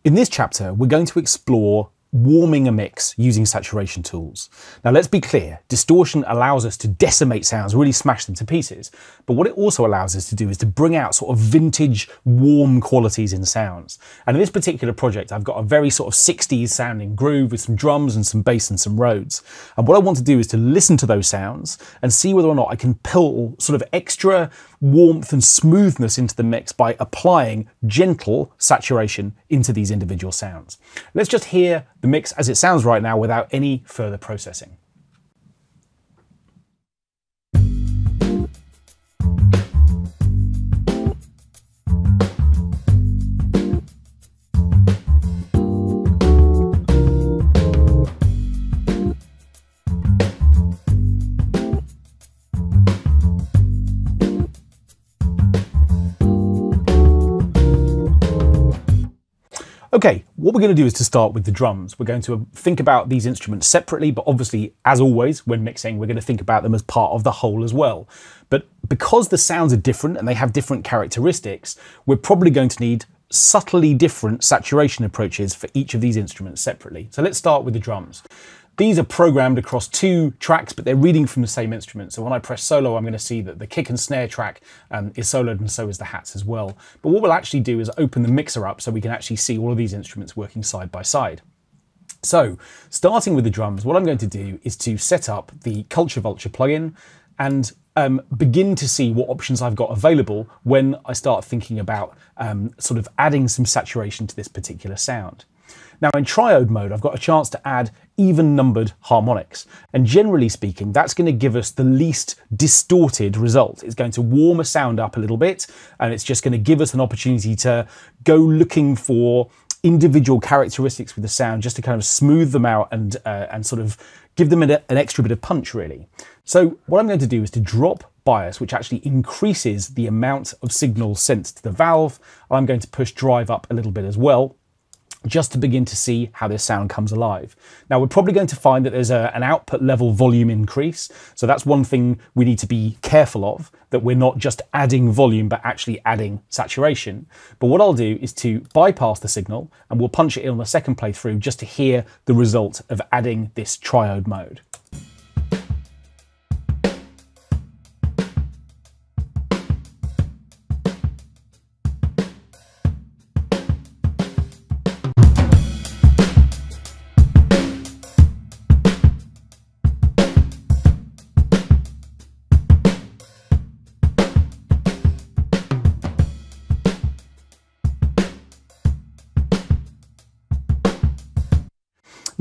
In this chapter, we're going to explore warming a mix using saturation tools. Now let's be clear, distortion allows us to decimate sounds, really smash them to pieces, but what it also allows us to do is to bring out sort of vintage warm qualities in sounds. And in this particular project, I've got a very sort of 60s sounding groove with some drums and some bass and some Rhodes. And what I want to do is to listen to those sounds and see whether or not I can pull sort of extra warmth and smoothness into the mix by applying gentle saturation into these individual sounds. Let's just hear the mix as it sounds right now without any further processing. Okay, what we're going to do is to start with the drums. We're going to think about these instruments separately, but obviously, as always, when mixing, we're going to think about them as part of the whole as well. But because the sounds are different and they have different characteristics, we're probably going to need subtly different saturation approaches for each of these instruments separately. So let's start with the drums. These are programmed across 2 tracks, but they're reading from the same instrument. So when I press solo, I'm going to see that the kick and snare track is soloed, and so is the hats as well. But what we'll actually do is open the mixer up so we can actually see all of these instruments working side by side. So starting with the drums, what I'm going to do is to set up the Culture Vulture plugin and begin to see what options I've got available when I start thinking about sort of adding some saturation to this particular sound. Now in triode mode, I've got a chance to add even numbered harmonics. And generally speaking, that's going to give us the least distorted result. It's going to warm a sound up a little bit, and it's just going to give us an opportunity to go looking for individual characteristics with the sound, just to kind of smooth them out and sort of give them an extra bit of punch, really. So what I'm going to do is to drop bias, which actually increases the amount of signal sent to the valve. I'm going to push drive up a little bit as well, just to begin to see how this sound comes alive. Now we're probably going to find that there's an output level volume increase. So that's one thing we need to be careful of, that we're not just adding volume, but actually adding saturation. But what I'll do is to bypass the signal, and we'll punch it in on the second playthrough just to hear the result of adding this triode mode.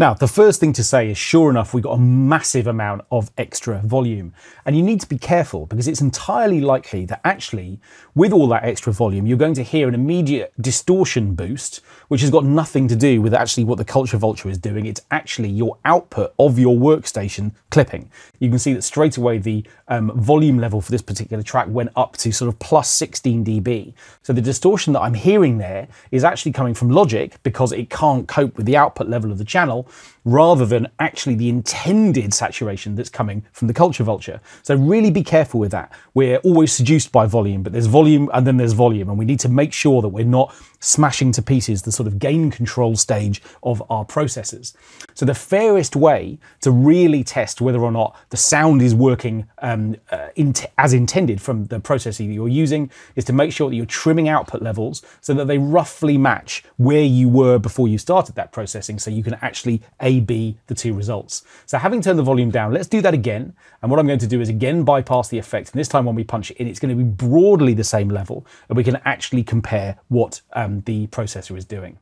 Now, the first thing to say is, sure enough, we've got a massive amount of extra volume. And you need to be careful, because it's entirely likely that actually, with all that extra volume, you're going to hear an immediate distortion boost, which has got nothing to do with actually what the Culture Vulture is doing. It's actually your output of your workstation clipping. You can see that straight away the volume level for this particular track went up to sort of plus 16 dB. So the distortion that I'm hearing there is actually coming from Logic, because it can't cope with the output level of the channel, rather than actually the intended saturation that's coming from the Culture Vulture. So really be careful with that. We're always seduced by volume, but there's volume and then there's volume, and we need to make sure that we're not smashing to pieces the sort of gain control stage of our processors. So the fairest way to really test whether or not the sound is working as intended from the processor that you're using is to make sure that you're trimming output levels so that they roughly match where you were before you started that processing, so you can actually A/B the 2 results. So having turned the volume down, let's do that again. And what I'm going to do is again bypass the effect. And this time when we punch it in, it's going to be broadly the same level, and we can actually compare what the processor is doing.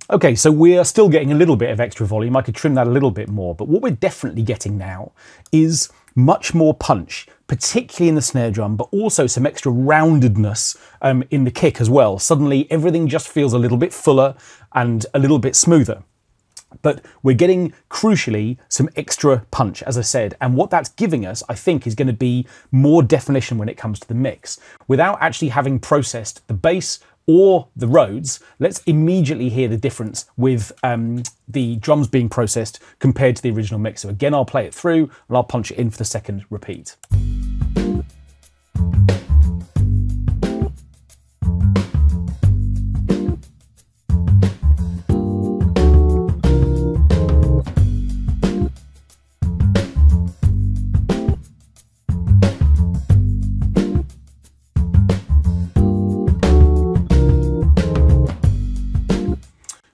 Okay, so we are still getting a little bit of extra volume. I could trim that a little bit more, but what we're definitely getting now is much more punch, particularly in the snare drum, but also some extra roundedness in the kick as well. Suddenly everything just feels a little bit fuller and a little bit smoother. But we're getting, crucially, some extra punch, as I said. And what that's giving us, I think, is going to be more definition when it comes to the mix. Without actually having processed the bass or the Rhodes, let's immediately hear the difference with the drums being processed compared to the original mix. So again, I'll play it through and I'll punch it in for the second repeat.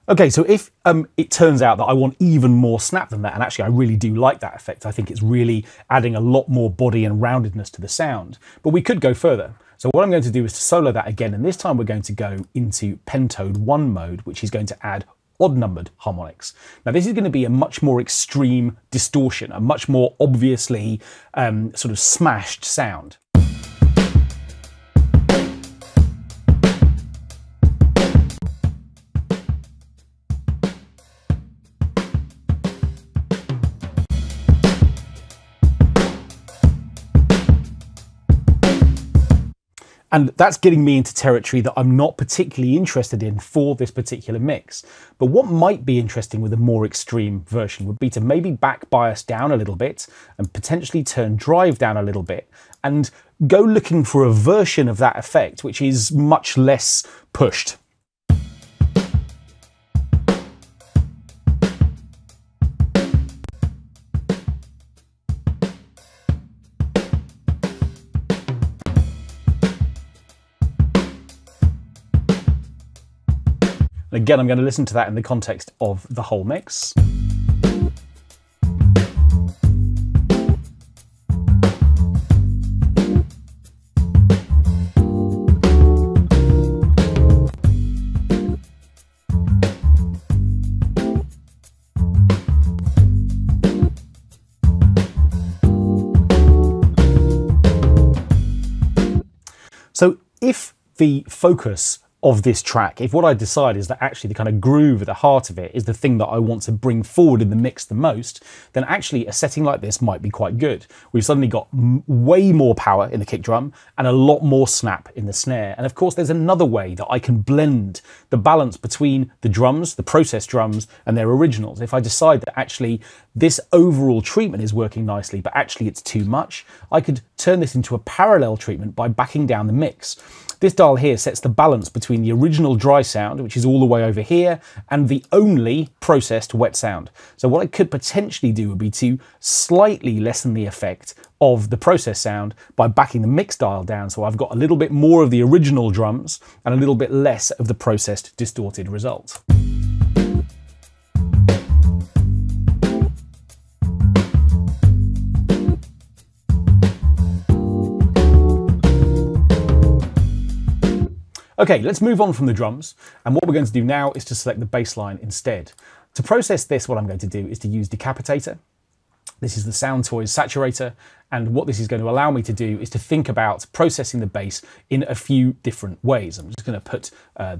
Okay, so if it turns out that I want even more snap than that, and actually I really do like that effect, I think it's really adding a lot more body and roundedness to the sound, but we could go further. So what I'm going to do is to solo that again, and this time we're going to go into pentode 1 mode, which is going to add odd numbered harmonics. Now this is going to be a much more extreme distortion, a much more obviously sort of smashed sound. And that's getting me into territory that I'm not particularly interested in for this particular mix. But what might be interesting with a more extreme version would be to maybe back bias down a little bit and potentially turn drive down a little bit and go looking for a version of that effect which is much less pushed. Again, I'm going to listen to that in the context of the whole mix. So if the focus of this track, if what I decide is that actually the kind of groove at the heart of it is the thing that I want to bring forward in the mix the most, then actually a setting like this might be quite good. We've suddenly got way more power in the kick drum and a lot more snap in the snare. And of course, there's another way that I can blend the balance between the drums, the processed drums, and their originals. If I decide that actually this overall treatment is working nicely, but actually it's too much, I could turn this into a parallel treatment by backing down the mix. This dial here sets the balance between the original dry sound, which is all the way over here, and the only processed wet sound. So what I could potentially do would be to slightly lessen the effect of the processed sound by backing the mix dial down, so I've got a little bit more of the original drums and a little bit less of the processed distorted result. Okay, let's move on from the drums, and what we're going to do now is to select the bass line instead. To process this, what I'm going to do is to use Decapitator. This is the Sound Toys saturator, and what this is going to allow me to do is to think about processing the bass in a few different ways. I'm just going to put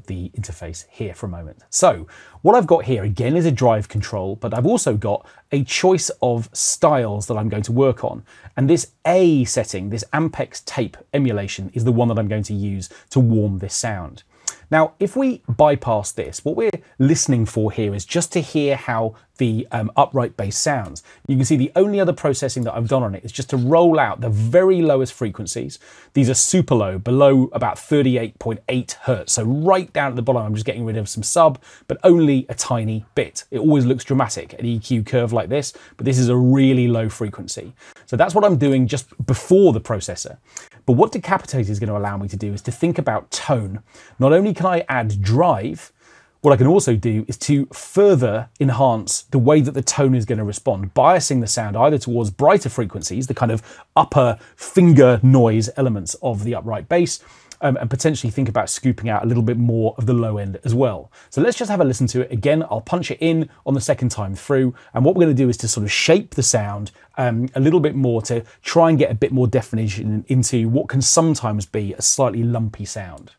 the interface here for a moment. So what I've got here again is a drive control, but I've also got a choice of styles that I'm going to work on. And this A setting, this Ampex tape emulation, is the one that I'm going to use to warm this sound. Now, if we bypass this, what we're listening for here is just to hear how the upright bass sounds. You can see the only other processing that I've done on it is just to roll out the very lowest frequencies. These are super low, below about 38.8 hertz. So right down at the bottom, I'm just getting rid of some sub, but only a tiny bit. It always looks dramatic, an EQ curve like this, but this is a really low frequency. So that's what I'm doing just before the processor. But what Decapitator is going to allow me to do is to think about tone. Not only can I add drive, what I can also do is to further enhance the way that the tone is going to respond, biasing the sound either towards brighter frequencies, the kind of upper finger noise elements of the upright bass, and potentially think about scooping out a little bit more of the low end as well. So let's just have a listen to it. Again, I'll punch it in on the second time through, and what we're going to do is to sort of shape the sound a little bit more to try and get a bit more definition into what can sometimes be a slightly lumpy sound.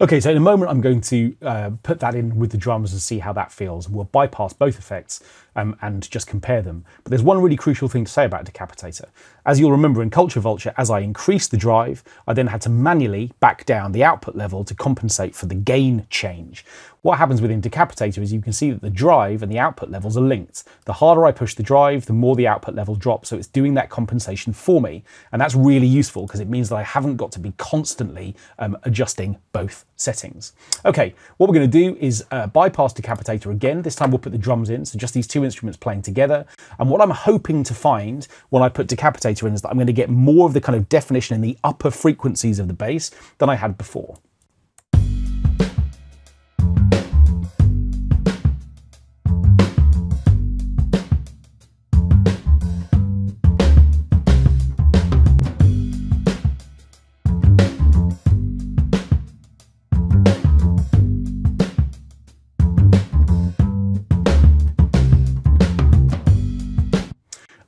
Okay, so in a moment I'm going to put that in with the drums and see how that feels. We'll bypass both effects and just compare them. But there's one really crucial thing to say about Decapitator. As you'll remember in Culture Vulture, as I increased the drive, I then had to manually back down the output level to compensate for the gain change. What happens within Decapitator is you can see that the drive and the output levels are linked. The harder I push the drive, the more the output level drops, so it's doing that compensation for me. And that's really useful because it means that I haven't got to be constantly adjusting both settings. Okay, what we're going to do is bypass Decapitator again. This time we'll put the drums in, so just these two instruments playing together. And what I'm hoping to find when I put Decapitator in is that I'm going to get more of the kind of definition in the upper frequencies of the bass than I had before.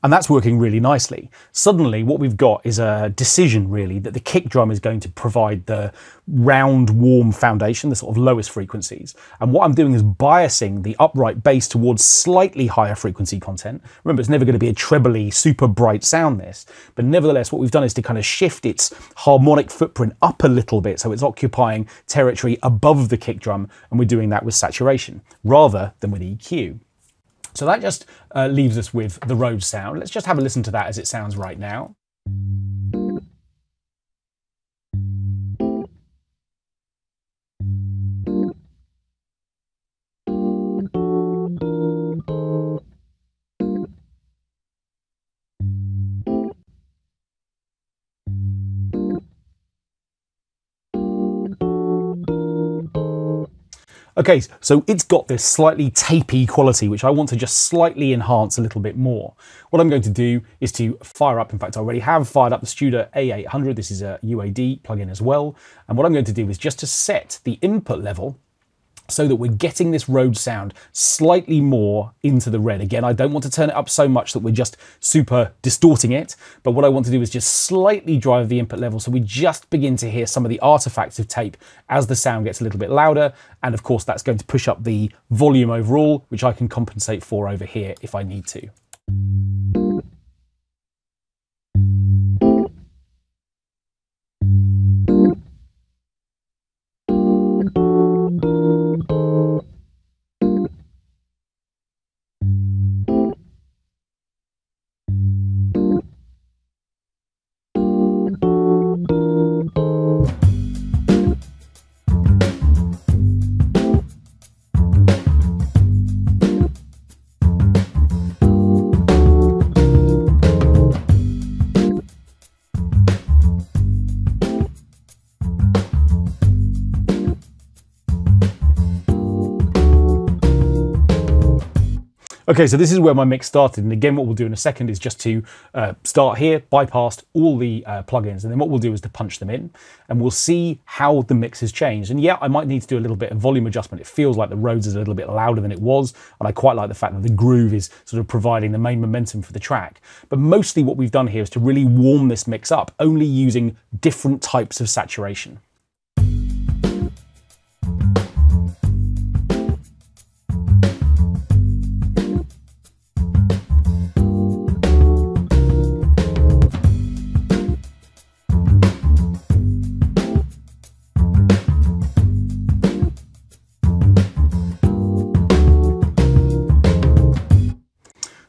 And that's working really nicely. Suddenly what we've got is a decision really that the kick drum is going to provide the round, warm foundation, the sort of lowest frequencies. And what I'm doing is biasing the upright bass towards slightly higher frequency content. Remember, it's never going to be a trebly, super bright sound this, but nevertheless, what we've done is to kind of shift its harmonic footprint up a little bit so it's occupying territory above the kick drum, and we're doing that with saturation rather than with EQ. So that just leaves us with the Rhodes sound. Let's just have a listen to that as it sounds right now. Okay, so it's got this slightly tapey quality, which I want to just slightly enhance a little bit more. What I'm going to do is to fire up, in fact, I already have fired up the Studer A800. This is a UAD plugin as well. And what I'm going to do is just to set the input level so that we're getting this Rhodes sound slightly more into the red. Again, I don't want to turn it up so much that we're just super distorting it, but what I want to do is just slightly drive the input level so we just begin to hear some of the artifacts of tape as the sound gets a little bit louder. And of course, that's going to push up the volume overall, which I can compensate for over here if I need to. Okay, so this is where my mix started, and again what we'll do in a second is just to start here, bypass all the plugins, and then what we'll do is to punch them in, and we'll see how the mix has changed. And yeah, I might need to do a little bit of volume adjustment. It feels like the Rhodes is a little bit louder than it was, and I quite like the fact that the groove is sort of providing the main momentum for the track. But mostly what we've done here is to really warm this mix up, only using different types of saturation.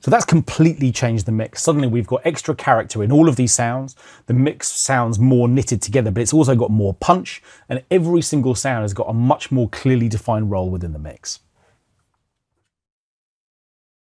So that's completely changed the mix. Suddenly we've got extra character in all of these sounds. The mix sounds more knitted together, but it's also got more punch, and every single sound has got a much more clearly defined role within the mix.